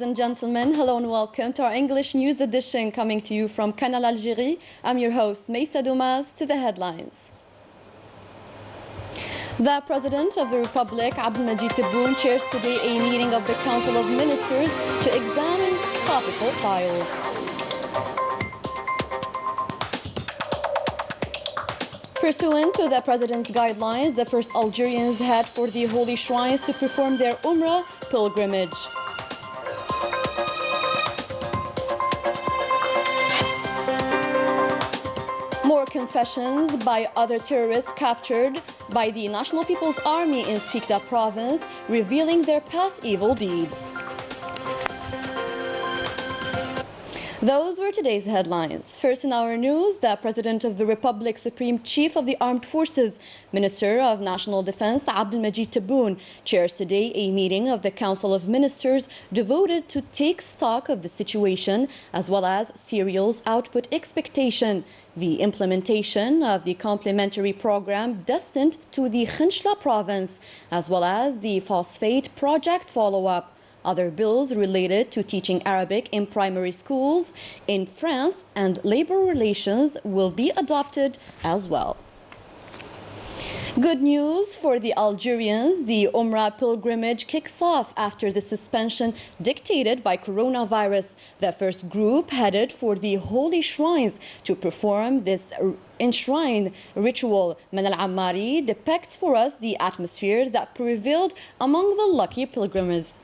and gentlemen, hello and welcome to our English news edition coming to you from Canal Algérie. I'm your host, Maysa Doumas. To the headlines. The President of the Republic, Abdelmajid Tebboune, chairs today a meeting of the Council of Ministers to examine topical files. Pursuant to the President's guidelines, the first Algerians head for the holy shrines to perform their Umrah Pilgrimage. More confessions by other terrorists captured by the National People's Army in Skikda province, revealing their past evil deeds. Those were today's headlines. First in our news, the President of the Republic, Supreme Chief of the Armed Forces, Minister of National Defense, Abdelmajid Tebboune, chairs today a meeting of the Council of Ministers devoted to take stock of the situation as well as cereals output expectation, the implementation of the complementary program destined to the Khinshla province, as well as the phosphate project follow-up. Other bills related to teaching Arabic in primary schools in France and labor relations will be adopted as well. Good news for the Algerians. The Umrah Pilgrimage kicks off after the suspension dictated by coronavirus. The first group headed for the holy shrines to perform this enshrined ritual. Manal Ammari depicts for us the atmosphere that prevailed among the lucky pilgrims.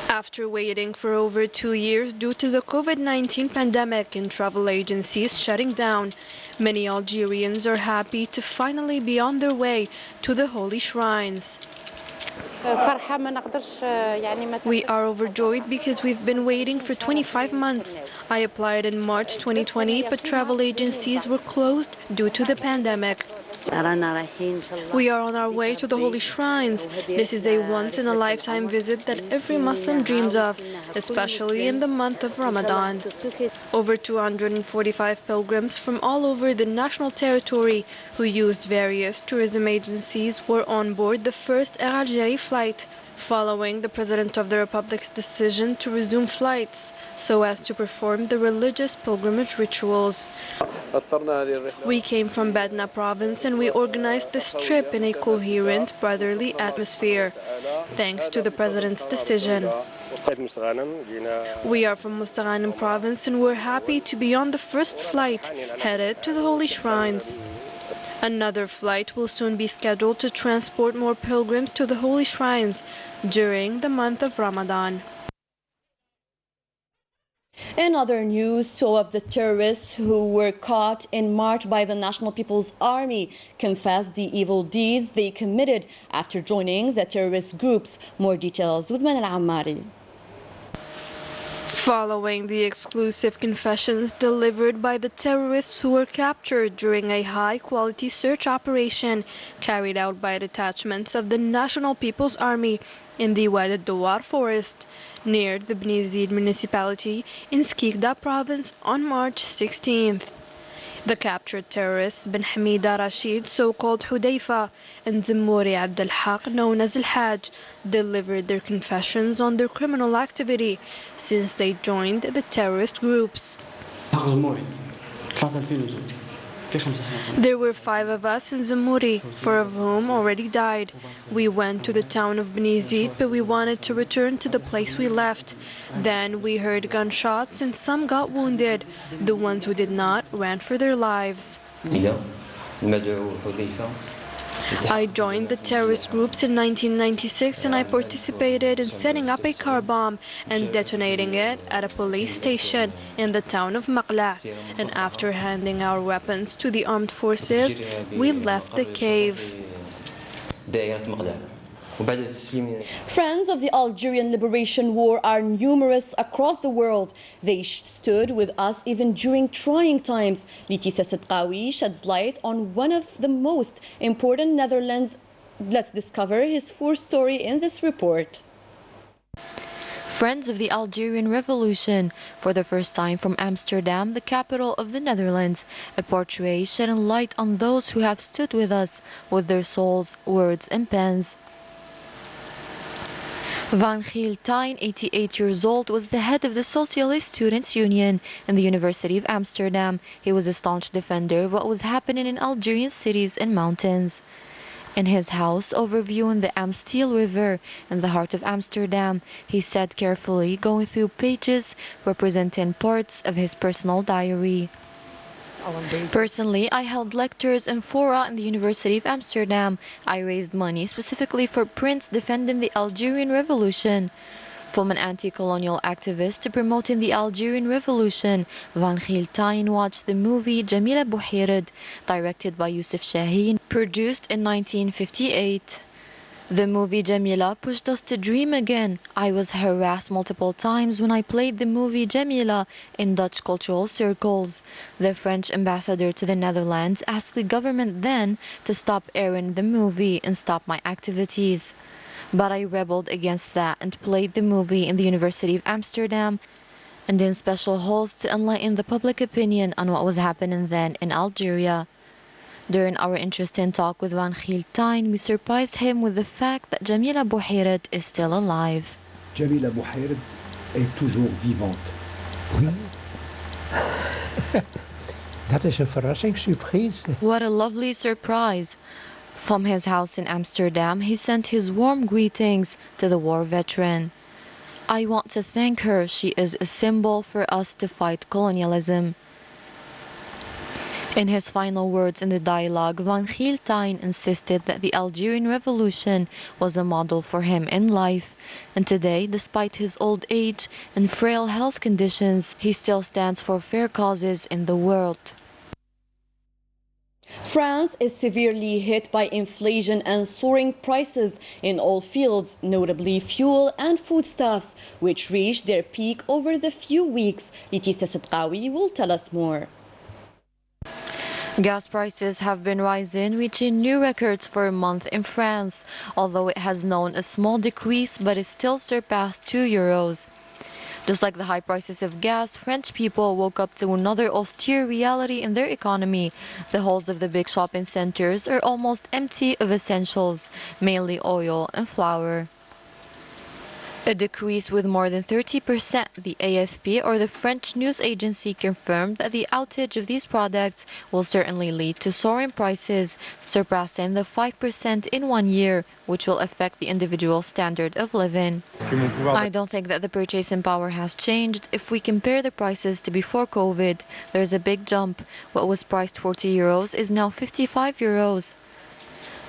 After waiting for over 2 years due to the COVID-19 pandemic and travel agencies shutting down, many Algerians are happy to finally be on their way to the holy shrines. We are overjoyed because we've been waiting for 25 months. I applied in March 2020, but travel agencies were closed due to the pandemic. We are on our way to the holy shrines. This is a once-in-a-lifetime visit that every Muslim dreams of, especially in the month of Ramadan. Over 245 pilgrims from all over the national territory who used various tourism agencies were on board the first Air Algérie flight, following the President of the Republic's decision to resume flights so as to perform the religious pilgrimage rituals. We came from Badna province and we organized this trip in a coherent, brotherly atmosphere, thanks to the President's decision. We are from Mustaghanim province and we're happy to be on the first flight headed to the holy shrines. Another flight will soon be scheduled to transport more pilgrims to the holy shrines during the month of Ramadan. In other news, two of the terrorists who were caught in March by the National People's Army confessed the evil deeds they committed after joining the terrorist groups. More details with Manal Ammari. Following the exclusive confessions delivered by the terrorists who were captured during a high-quality search operation carried out by detachments of the National People's Army in the Wad al-Dawar forest near the Bnizid municipality in Skikda province on March 16th. The captured terrorists Ben Hamida Rashid, so-called Hudayfa, and Zemmouri Abdel Haq, known as Al-Hajj, delivered their confessions on their criminal activity since they joined the terrorist groups. There were 5 of us in Zemmouri, 4 of whom already died. We went to the town of Bnizid, but we wanted to return to the place we left. Then we heard gunshots and some got wounded. The ones who did not ran for their lives. I joined the terrorist groups in 1996 and I participated in setting up a car bomb and detonating it at a police station in the town of Maqla. And after handing our weapons to the armed forces, we left the cave. Friends of the Algerian Liberation War are numerous across the world. They stood with us even during trying times. Letizia Sidqawi sheds light on one of the most important Netherlands. Let's discover his full story in this report. Friends of the Algerian Revolution, for the first time from Amsterdam, the capital of the Netherlands, a portrait shedding light on those who have stood with us with their souls, words and pens. Van Gieltijn, 88 years old, was the head of the Socialist Students' Union in the University of Amsterdam. He was a staunch defender of what was happening in Algerian cities and mountains. In his house overviewing the Amstel River in the heart of Amsterdam, he said carefully, going through pages representing parts of his personal diary. Personally, I held lectures and fora in the University of Amsterdam. I raised money specifically for prints defending the Algerian Revolution. From an anti-colonial activist to promoting the Algerian Revolution, Van Gieltijn watched the movie Jamila Bouhired, directed by Youssef Chahine, produced in 1958. The movie Jamila pushed us to dream again. I was harassed multiple times when I played the movie Jamila in Dutch cultural circles. The French ambassador to the Netherlands asked the government then to stop airing the movie and stop my activities. But I rebelled against that and played the movie in the University of Amsterdam and in special halls to enlighten the public opinion on what was happening then in Algeria. During our interesting talk with Van Gieltijn, we surprised him with the fact that Jamila Bouhired is still alive. Jamila Bouhired est toujours vivante. Oui. Dat is een verrassing, surprise. What a lovely surprise. From his house in Amsterdam, he sent his warm greetings to the war veteran. I want to thank her. She is a symbol for us to fight colonialism. In his final words in the dialogue, Van Gieltijn insisted that the Algerian Revolution was a model for him in life, and today, despite his old age and frail health conditions, he still stands for fair causes in the world. France is severely hit by inflation and soaring prices in all fields, notably fuel and foodstuffs, which reached their peak over the few weeks. Leticia Sidqawi will tell us more. Gas prices have been rising, reaching new records for a month in France, although it has known a small decrease but it still surpassed €2. Just like the high prices of gas, French people woke up to another austere reality in their economy. The halls of the big shopping centers are almost empty of essentials, mainly oil and flour. A decrease with more than 30%, the AFP or the French news agency confirmed that the outage of these products will certainly lead to soaring prices, surpassing the 5% in 1 year, which will affect the individual standard of living. I don't think that the purchasing power has changed. If we compare the prices to before COVID, there's a big jump. What was priced €40 is now €55.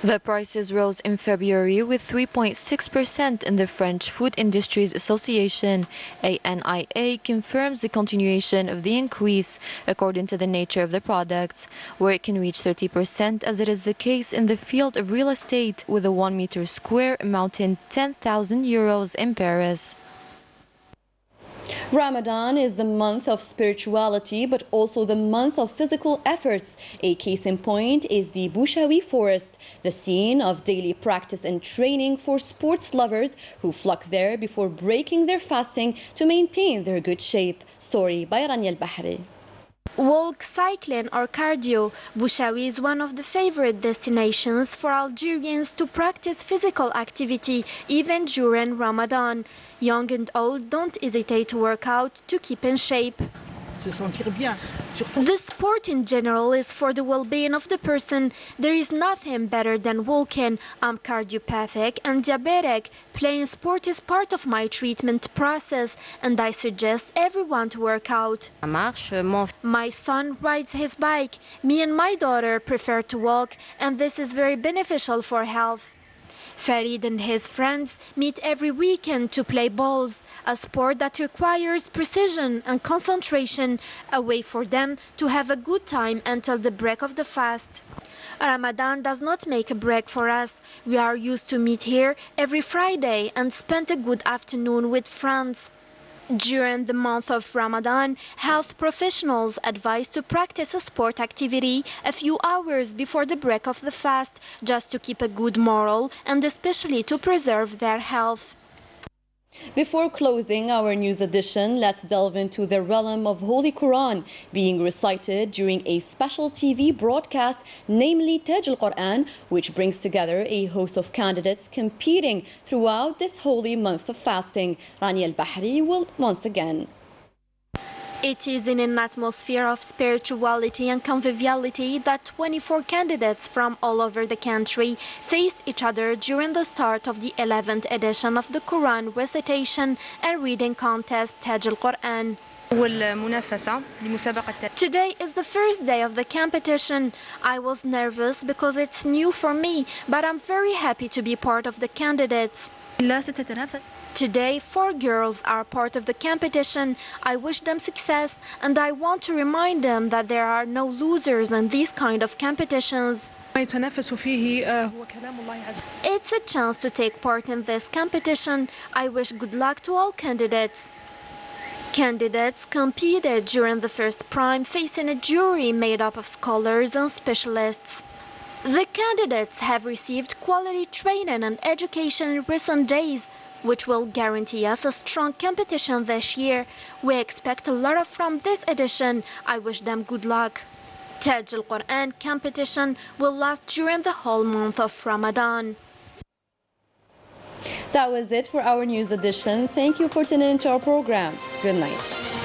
The prices rose in February with 3.6% in the French Food Industries Association. ANIA confirms the continuation of the increase according to the nature of the products, where it can reach 30% as it is the case in the field of real estate with a 1 meter square amounting €10,000 in Paris. Ramadan is the month of spirituality, but also the month of physical efforts. A case in point is the Bouchawi Forest, the scene of daily practice and training for sports lovers who flock there before breaking their fasting to maintain their good shape. Story by Rania Al-Bahri. Walk, cycling or cardio, Bouchawi is one of the favorite destinations for Algerians to practice physical activity even during Ramadan. Young and old don't hesitate to work out to keep in shape. The sport in general is for the well-being of the person. There is nothing better than walking. I'm cardiopathic and diabetic. Playing sport is part of my treatment process, and I suggest everyone to work out. My son rides his bike. Me and my daughter prefer to walk, and this is very beneficial for health. Farid and his friends meet every weekend to play balls, a sport that requires precision and concentration, a way for them to have a good time until the break of the fast. Ramadan does not make a break for us. We are used to meet here every Friday and spend a good afternoon with friends. During the month of Ramadan, health professionals advise to practice a sport activity a few hours before the break of the fast, just to keep a good moral and especially to preserve their health. Before closing our news edition, let's delve into the realm of Holy Quran being recited during a special TV broadcast, namely Taj al-Quran, which brings together a host of candidates competing throughout this holy month of fasting. Rani al-Bahri will once again. It is in an atmosphere of spirituality and conviviality that 24 candidates from all over the country faced each other during the start of the 11th edition of the Quran recitation and reading contest Taj al-Quran. Today is the first day of the competition. I was nervous because it's new for me, but I'm very happy to be part of the candidates. Today, 4 girls are part of the competition. I wish them success, and I want to remind them that there are no losers in these kind of competitions. It's a chance to take part in this competition. I wish good luck to all candidates. Candidates competed during the first prime, facing a jury made up of scholars and specialists. The candidates have received quality training and education in recent days, which will guarantee us a strong competition this year. We expect a lot from this edition. I wish them good luck. Taj al-Quran competition will last during the whole month of Ramadan. That was it for our news edition. Thank you for tuning into our program. Good night.